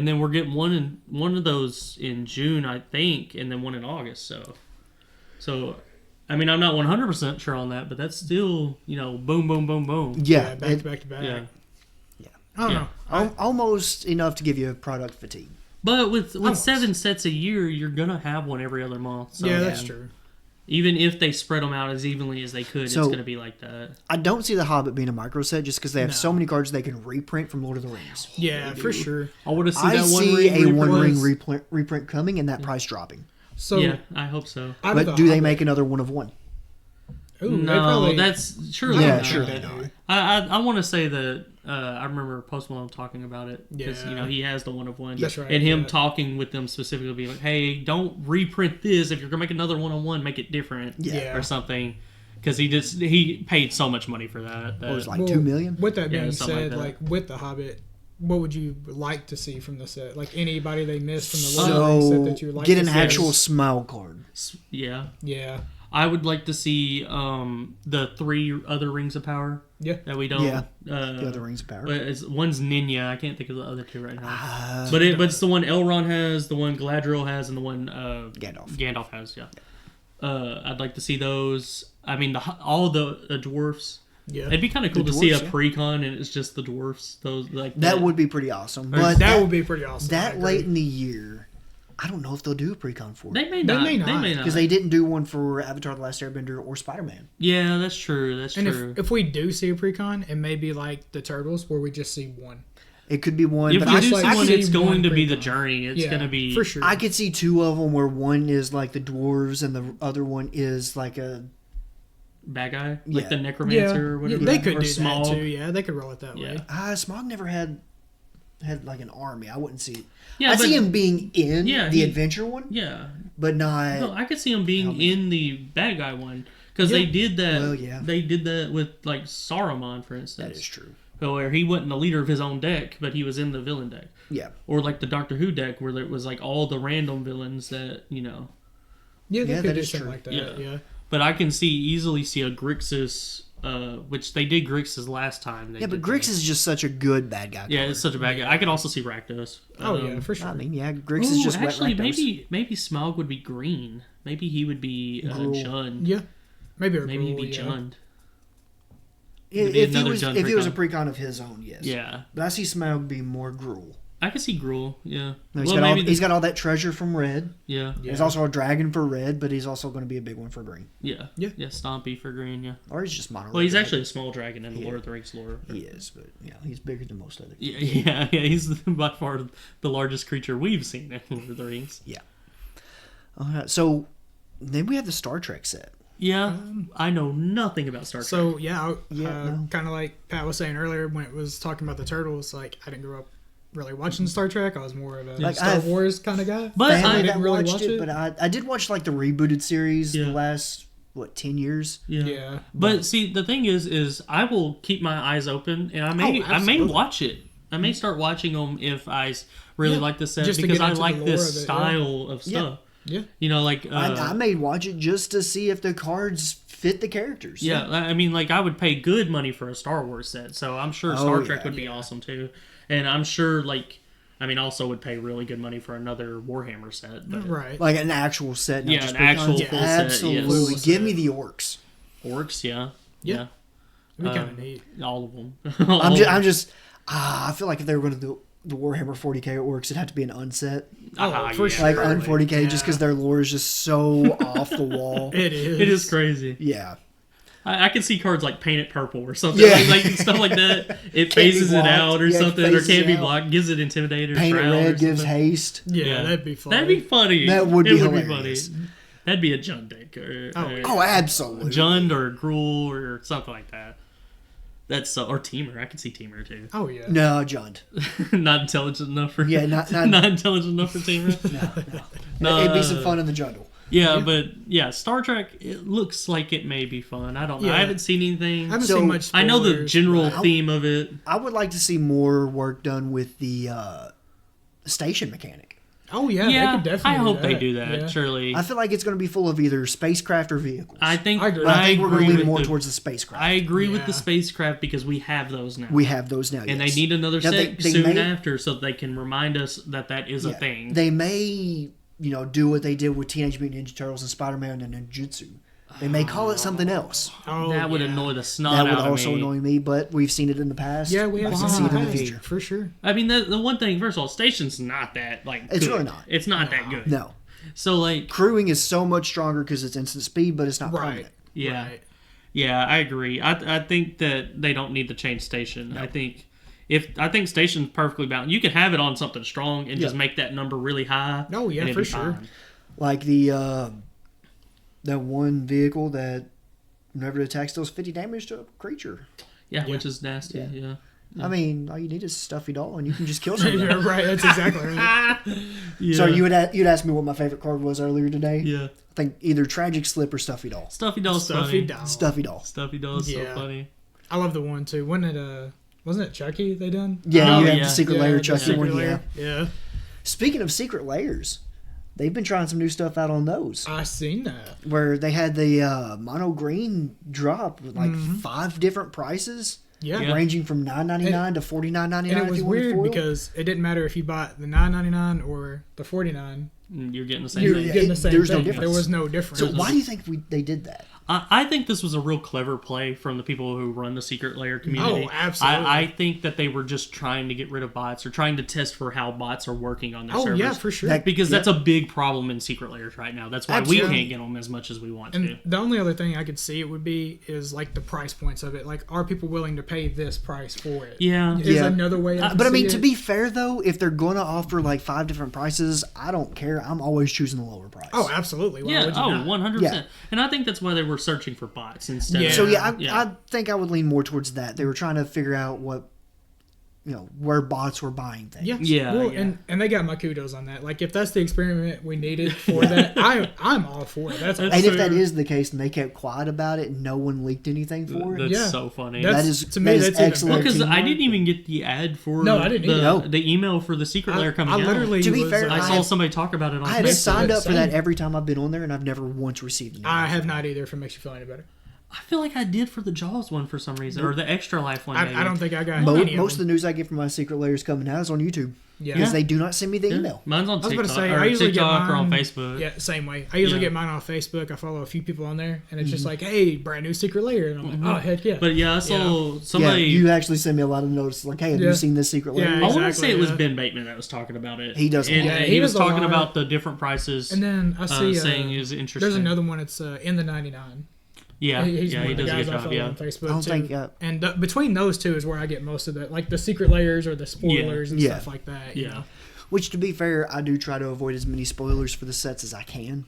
then we're getting one of those in June, I think, and then one in August. So I mean, I'm not 100% sure on that, but that's still, boom, boom, boom, boom. Yeah, back to back to back. Yeah. I don't know. Almost enough to give you product fatigue. But with 7 sets a year, you're gonna have one every other month. So that's true. Even if they spread them out as evenly as they could, it's going to be like that. I don't see The Hobbit being a micro set just because they have so many cards they can reprint from Lord of the Rings. Yeah, for sure. I want to see I that see a one-ring reprint coming and that price dropping. So yeah, I hope so. But do they make another one of one? Ooh, no, that's surely yeah, not. Sure they don't. I want to say that I remember Post Malone talking about it because he has the one of one. That's right. And him talking with them specifically, being like, "Hey, don't reprint this. If you're gonna make another one on one, make it different, or something." Because he paid so much money for that. It was like $2 million. With that being said, like with the Hobbit, what would you like to see from the set? Like anybody they missed from the Lord of the Rings set that you like get to an see? actual smile card. Yeah. Yeah. I would like to see the 3 other Rings of Power. Yeah. That we don't. Yeah. The other Rings of Power. But one's Ninja. I can't think of the other two right now. But it's the one Elrond has, the one Galadriel has, and the one Gandalf has. Yeah. I'd like to see those. I mean, all the dwarfs. Yeah. It'd be kind of cool to see a precon and it's just the dwarfs. Those that would be pretty awesome. But that would be pretty awesome. That late in the year, I don't know if they'll do a precon for it. They may not. Because they didn't do one for Avatar: The Last Airbender or Spider-Man. Yeah, that's true. That's true. And if we do see a precon, it may be like the Turtles, where we just see one. It could be one. If we do see one, it's going to be the journey. It's going to be... For sure. I could see two of them where one is like the dwarves and the other one is like a... bad guy? Like the necromancer or whatever? They could do Smog. That too. Yeah, they could roll it that way. Smog never had like an army. I wouldn't see it. Yeah, I see him being in the adventure one. Yeah. But not... No, I could see him being in the bad guy one. Because they did that. Well, they did that with like Saruman, for instance. That is true. Where he wasn't the leader of his own deck, but he was in the villain deck. Yeah. Or like the Doctor Who deck, where there was like all the random villains that, you know. Yeah, that is true. Like that. Yeah. But I can easily see a Grixis, which they did Grixis last time. But Grixis is just such a good bad guy. Yeah, it's such a bad guy. I could also see Rakdos. For sure. I mean, Grixis is just actually, wet Rakdos. maybe Smaug would be green. Maybe he would be Jund. Yeah. Maybe he'd be Jund. If he was a precon of his own, yes. Yeah. But I see Smaug being more Gruul. I can see Gruul, yeah. No, he's got all that treasure from Red. Yeah. He's also a dragon for Red, but he's also going to be a big one for Green. Yeah. Stompy for Green, yeah. Or he's just mono. Well, he's actually a small dragon in the Lord of the Rings lore. He is, but he's bigger than most other. Yeah. He's by far the largest creature we've seen in Lord of the Rings. Yeah. All right, so then we have the Star Trek set. Yeah, I know nothing about Star Trek. So, kind of like Pat was saying earlier when it was talking about the Turtles, like, I didn't grow up really watching Star Trek. I was more of a Star Wars kind of guy. But I didn't really watch it. But I did watch, like, the rebooted series the last, 10 years? Yeah. But, see, the thing is I will keep my eyes open, and I may watch it. I may start watching them if I really like the set, because I like this style of stuff. Yeah. You know, like... I may watch it just to see if the cards fit the characters. Yeah, I mean, like, I would pay good money for a Star Wars set, so I'm sure Star Trek would be awesome, too. And I'm sure, like... I mean, also would pay really good money for another Warhammer set. But, right. Like an actual set. Not just an actual full set. Absolutely. Yes. Give me the orcs. Orcs, yeah. It'd be kind of neat. All of them. I feel like if they were going to do the Warhammer 40k orcs, it'd have to be an unset. For sure. Like un 40k, just because their lore is just so off the wall. It is. It is crazy. Yeah. I can see cards like paint it purple or something, like stuff like that. It phases it out or something, or can't be blocked. Gives it intimidator. Paint it red gives haste. Yeah, that'd be funny. That'd be funny. That would be hilarious. Funny. That'd be a Jund deck. Absolutely. Jund or Gruul or something like that. Or Teamer. I can see Teamer too. Oh yeah. No, Jund. Not intelligent enough for. Yeah, not intelligent enough for Teamer. No. It'd be some fun in the Jundle. Yeah, but Star Trek, it looks like it may be fun. I don't know. I haven't seen anything. I haven't seen much spoilers. I know the general theme of it. I would like to see more work done with the station mechanic. Oh, yeah. They could definitely I hope they do that, surely. I feel like it's going to be full of either spacecraft or vehicles. I think we're going to lean more towards the spacecraft. I agree with the spacecraft because we have those now. We have those now, and they need another set soon after so they can remind us that is a thing. They may... do what they did with Teenage Mutant Ninja Turtles and Spider-Man and Ninjutsu. They may call it something else. That would annoy the snot out of me. That would also annoy me, but we've seen it in the past. Yeah, we have seen it in the future. For sure. I mean, the one thing, first of all, Station's not that, It's really not. It's not that good. No. So, crewing is so much stronger because it's instant speed, but it's not permanent. Yeah. Right. Yeah, I agree. I think that they don't need to change Station. No. I think Station's perfectly balanced. You can have it on something strong and just make that number really high. Oh, yeah, for sure. Fine. Like that one vehicle that whenever it attacks does 50 damage to a creature. Yeah, which is nasty. Yeah. I mean, all you need is a stuffy doll and you can just kill something. You're right. That's exactly right. So you'd ask me what my favorite card was earlier today. Yeah. I think either Tragic Slip or Stuffy Doll. Stuffy Doll's funny. Stuffy Doll. Stuffy Doll's so funny. I love the one too. Wasn't it Chucky they done? Yeah, you have the Secret Lair Chucky one. Yeah. Speaking of secret layers, they've been trying some new stuff out on those. I seen that. Where they had the mono green drop with like 5 different prices. Yeah. Ranging from $9.99 to $49.99. And it was weird because it didn't matter if you bought the $9.99 or the $49. You're getting the same You're thing. getting the same There's thing. no difference. There was no difference. So why do you think they did that? I think this was a real clever play from the people who run the Secret Lair community. Oh, absolutely. I think that they were just trying to get rid of bots or trying to test for how bots are working on their servers. Oh, yeah, for sure. Because that's a big problem in Secret Lairs right now. That's why Absolutely. we can't get them as much as we want And to. the only other thing I could see it would be is like the price points of it. Like, are people willing to pay this price for it? Yeah. Is another way. But I mean, to be fair though, if they're going to offer like 5 different prices, I don't care. I'm always choosing the lower price. Oh, absolutely. Why would you not? 100%. Yeah. And I think that's why they were searching for bots instead. Yeah. So Yeah. I think I would lean more towards that. They were trying to figure out what, where bots were buying things. Yeah, Yeah, well, yeah. And they got my kudos on that. Like, if that's the experiment we needed for that, I'm all for it. That's And if that is the case, and they kept quiet about it, and no one leaked anything for it, That's so funny. That's- that is to me, that is that's even excellent. Because I teamwork. didn't even get the ad for No, I didn't either. the email for the Secret Lair coming I out. literally To be was, fair, I saw somebody talk about it on I have Facebook. signed up for that Same. every time I've been on there, and I've never once received an email. I have not either. If it makes you feel any better, I feel like I did for the Jaws one for some reason, or the Extra Life one. Maybe. I don't think I got Most of the news I get from my Secret Lairs coming out is on YouTube. Yeah. Because they do not send me the email. Mine's on I was TikTok, about to say, or I usually get TikTok or on mine- Facebook. Yeah, same way. I usually Yeah. get mine off Facebook. I follow a few people on there, and it's just like, hey, brand new Secret Lair, and I'm like, oh heck yeah. But yeah, I saw somebody. Yeah, you actually send me a lot of notices like, hey, have Yeah. you seen this Secret Lair? Yeah, I want to exactly, say it was yeah. Ben Bateman that was talking about it. He does a And lot. Yeah, he he was does a talking lot. about the different prices. And then I see saying is interesting. there's another one. It's in the 99. Yeah, He's yeah, one he of the does a guys good I job. follow Yeah. on Facebook I don't too. think, and between those two is where I get most of the like the secret layers or the spoilers and Yeah. stuff like that. you Yeah. know? Which, to be fair, I do try to avoid as many spoilers for the sets as I can.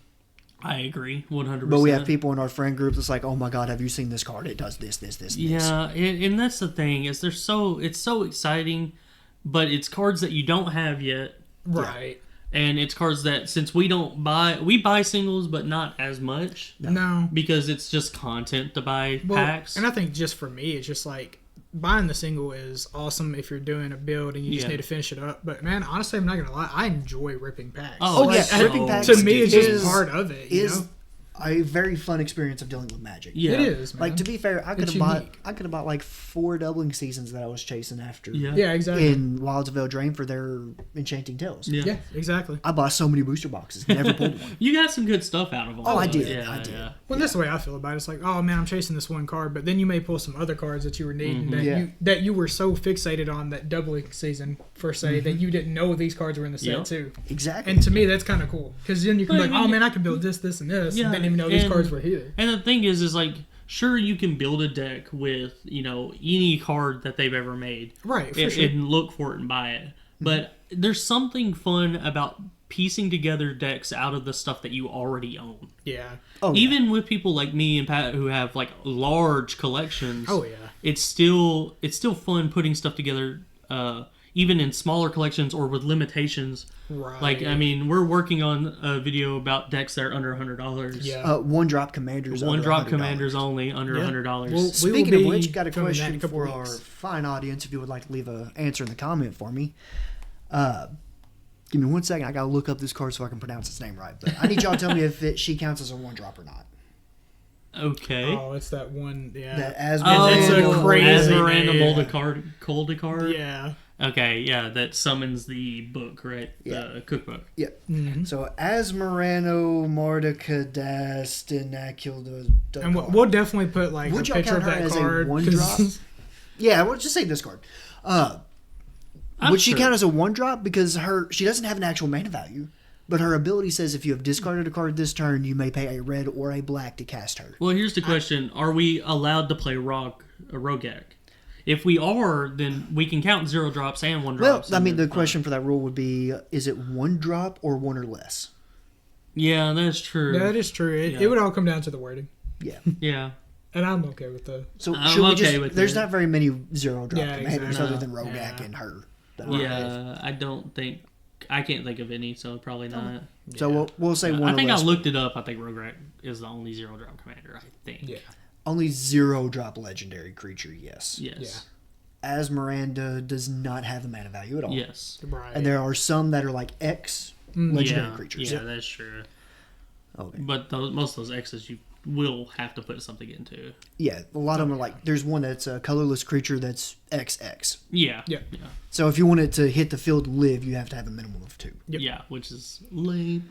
I agree, 100%. But we have people in our friend group that's like, oh my god, have you seen this card? It does this, this, this, and this. Yeah, and that's the thing is it's so exciting, but it's cards that you don't have yet, Right. and it's cards that since we buy singles, but not as much No. because it's just content to buy Well, packs. and I think just for me, it's just like buying the single is awesome if you're doing a build and you just Yeah. need to finish it up. But man, honestly, I'm not gonna lie, I enjoy ripping packs. Oh, yeah, so- ripping packs to me, it's is- just part of it. You Is know? a very fun experience of dealing with Magic. Yeah. It is, man. Like, to be fair, I could It's have unique. bought like 4 doubling seasons that I was chasing after. Yeah. Exactly. In Wilds of Eldraine for their Enchanting Tales. yeah, exactly. I bought so many booster boxes, never pulled one. You got some good stuff out of them. Oh, I though. did, Yeah, I did. yeah. Well, that's the way I feel about it. It's like, oh man, I'm chasing this one card, but then you may pull some other cards that you were needing Yeah. that you were so fixated on that doubling season per se that you didn't know these cards were in the set Yep. too. Exactly. And to me, that's kind of cool because then you can Well, be I like, oh mean, man, I can build this, this, and this. Yeah, and didn't even know these and- cards were here. And the thing is like, sure, you can build a deck with, any card that they've ever made. Right, for and, sure. and look for it and buy it. But there's something fun about piecing together decks out of the stuff that you already own. Yeah. Oh, yeah. Even with people like me and Pat who have like large collections. Oh, yeah. It's still fun putting stuff together, even in smaller collections or with limitations. Right. Like, I mean, we're working on a video about decks that are under $100. Yeah. One drop commanders. One under drop $100. commanders only under Yeah. $100. Well, we will Speaking of be which, got a filming that in question a couple for our weeks. fine audience. If you would like to leave an answer in the comment for me, give me 1 second. I gotta look up this card so I can pronounce its name right. But I need y'all to tell me if she counts as a 1-drop or not. Okay. Oh, it's that one. Yeah. That as Oh, It's a crazy Asmaranda name. Moldy card. Yeah. Okay, yeah, that summons the book, right? Yeah. The cookbook. Yeah. Mm-hmm. So Asmarano Mordecadaste And we'll definitely put like Would a y'all picture count of her that as a card. 1-drop? 'cause- Yeah, we'll just say this card. Would she count as a 1-drop because she doesn't have an actual mana value, but her ability says if you have discarded a card this turn, you may pay a red or a black to cast her. Well, here's the question: are we allowed to play a rogue deck? If we are, then we can count 0 drops and 1 Well, drops. I mean, the question for that rule would be: is it 1-drop or 1 or less? Yeah, that's true. That is true. It would all come down to the wording, Yeah. Yeah. and I'm okay with the. So I'm should we okay just? with There's that. not very many 0-drop Yeah, commanders exactly. other than Rogak Yeah. and her. that I have. Yeah, I can't think of any, so probably not. So we'll say 1 I think or I less. looked it up. I think Rograk is the only 0 drop commander. I think. Yeah. Only 0-drop legendary creature. Yes. Yes. Asmaranda does not have a mana value at all. Yes. Right. And there are some that are like X legendary creatures. Yeah, that's true. Okay. But most of those X's you will have to put something into. Yeah, a lot of them are like, there's one that's a colorless creature that's XX. Yeah. So if you want it to hit the field and live, you have to have a minimum of 2. Yeah, which is lame.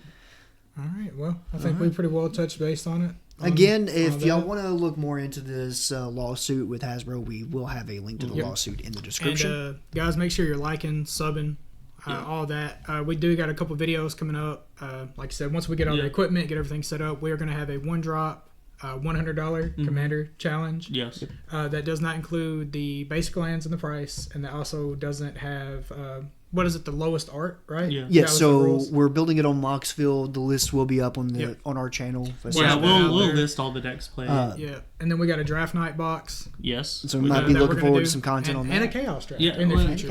All right, well, I think we pretty well touched base on it. Again, if y'all want to look more into this lawsuit with Hasbro, we will have a link to the lawsuit in the description. And guys, make sure you're liking, subbing, all that. We do got a couple videos coming up. Like I said, once we get all the equipment, get everything set up, we are going to have a one-drop $100 Commander challenge. Yes. That does not include the basic lands in the price, and that also doesn't have... what is it? The lowest art, right? Yeah. So we're building it on Moxfield. The list will be up on the on our channel. Yeah, we'll list all the decks played. And then we got a draft night box. Yes. So we might be looking forward to some content on that. And a chaos draft. Yeah,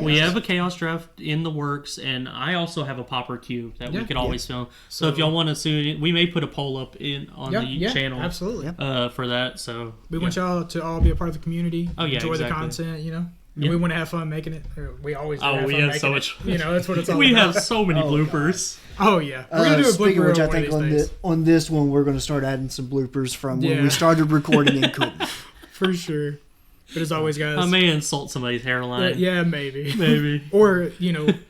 we have a chaos draft in the works, and I also have a popper cube that we could always film. So if y'all want to soon, we may put a poll up on the channel. Absolutely. For that. So we want y'all to all be a part of the community. Oh yeah, enjoy the content. And we want to have fun making it. We always have fun have so much. That's what it's all we about. have so many bloopers. Oh yeah, we're gonna do a speaking of which, I think on this one we're going to start adding some bloopers from when we started recording and couldn't. For sure. But as always, guys, I may insult somebody's hairline. Yeah, maybe. Or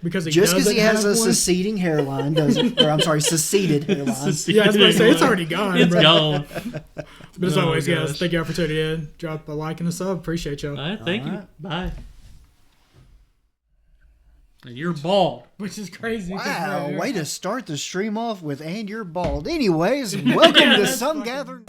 because just because he has a seceding hairline doesn't, or I'm sorry, seceded hairline. I was about to say it's already gone. It's gone. But as always, guys, thank y'all for tuning in. Drop a like and a sub. Appreciate y'all. All right, thank you. Bye. And you're bald. Which is crazy. Wow, way to start the stream off with "and you're bald." Anyways, welcome to Some Gathering.